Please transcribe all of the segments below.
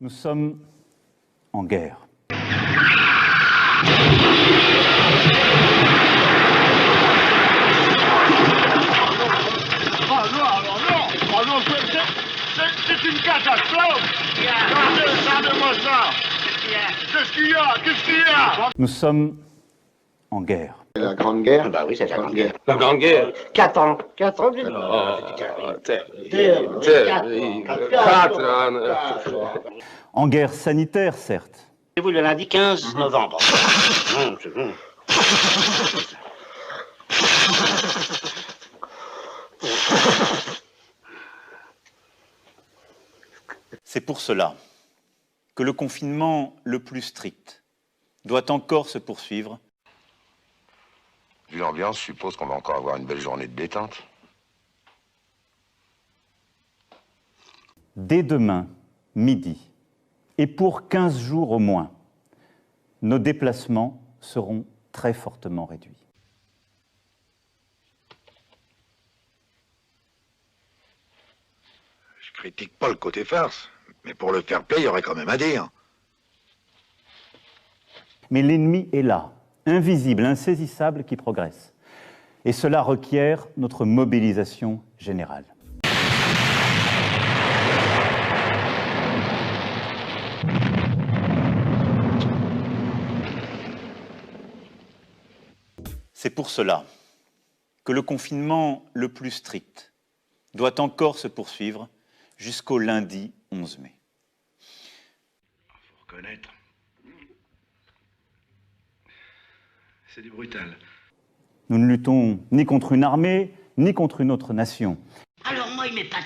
Nous sommes en guerre. C'est une catastrophe. Regardez-moi ça. Qu'est-ce qu'il y a? Qu'est-ce qu'il y a? Nous sommes en guerre. La Grande Guerre? Bah oui, c'est la Grande Guerre. La Grande Guerre? 4 ans. 4 ans, En guerre sanitaire, certes. Vous le lundi 15 novembre. C'est pour cela que le confinement le plus strict doit encore se poursuivre. Vu l'ambiance, je suppose qu'on va encore avoir une belle journée de détente. Dès demain, midi, et pour 15 jours au moins, nos déplacements seront très fortement réduits. Je critique pas le côté farce, mais pour le fair play, il y aurait quand même à dire. Mais l'ennemi est là, invisible, insaisissable, qui progresse. Et cela requiert notre mobilisation générale. C'est pour cela que le confinement le plus strict doit encore se poursuivre jusqu'au lundi 11 mai. Faut reconnaître. C'est du brutal. Nous ne luttons ni contre une armée, ni contre une autre nation. Alors moi, il m'épate.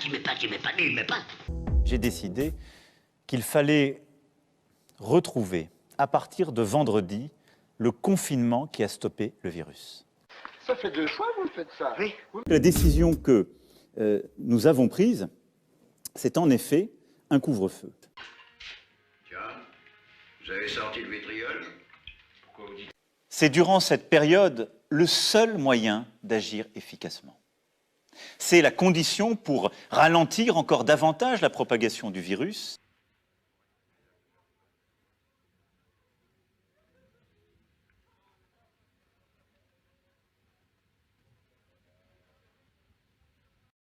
J'ai décidé qu'il fallait retrouver, à partir de vendredi, le confinement qui a stoppé le virus. Ça fait 2 fois que vous faites ça. Oui. La décision que nous avons prise, c'est en effet un couvre-feu. Tiens, vous avez sorti le vitriol? Pourquoi vous dites? C'est durant cette période le seul moyen d'agir efficacement. C'est la condition pour ralentir encore davantage la propagation du virus.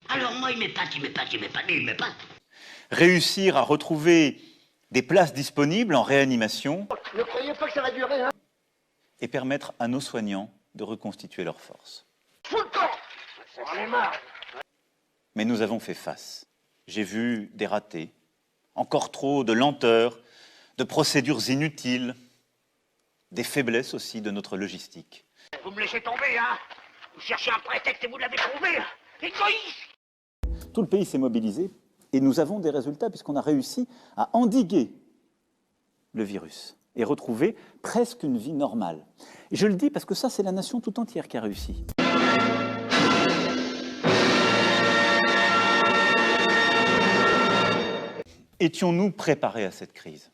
Alors moi, il m'épate. Réussir à retrouver des places disponibles en réanimation Ne croyez pas que ça va durer, hein? et permettre à nos soignants de reconstituer leurs forces. Tout le temps! On est marre. Mais nous avons fait face. J'ai vu des ratés, encore trop de lenteur, de procédures inutiles, des faiblesses aussi de notre logistique. Vous me laissez tomber, hein? Vous cherchez un prétexte et vous l'avez trouvé, hein? Égoïste! Tout le pays s'est mobilisé et nous avons des résultats puisqu'on a réussi à endiguer le virus et retrouver presque une vie normale. Et je le dis parce que ça, c'est la nation tout entière qui a réussi. Étions-nous préparés à cette crise?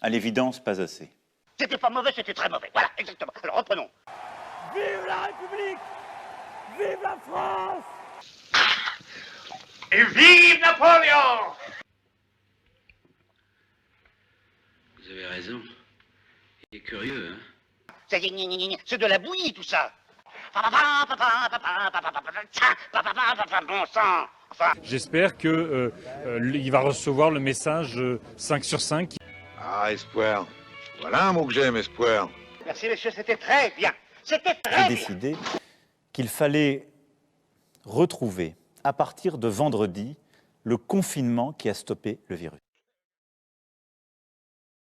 À l'évidence, pas assez. C'était pas mauvais, c'était très mauvais. Voilà, exactement. Alors reprenons. Vive la République! Vive la France! Et vive Napoléon! Vous avez raison. Il est curieux, hein? C'est de la bouillie, tout ça. Bon sang. Enfin. J'espère qu'il va recevoir le message 5 sur 5. Ah, espoir. Voilà un mot que j'aime, espoir. Merci, messieurs, c'était très bien. C'était J'ai très bien. décidé qu'il fallait retrouver, à partir de vendredi, le confinement qui a stoppé le virus.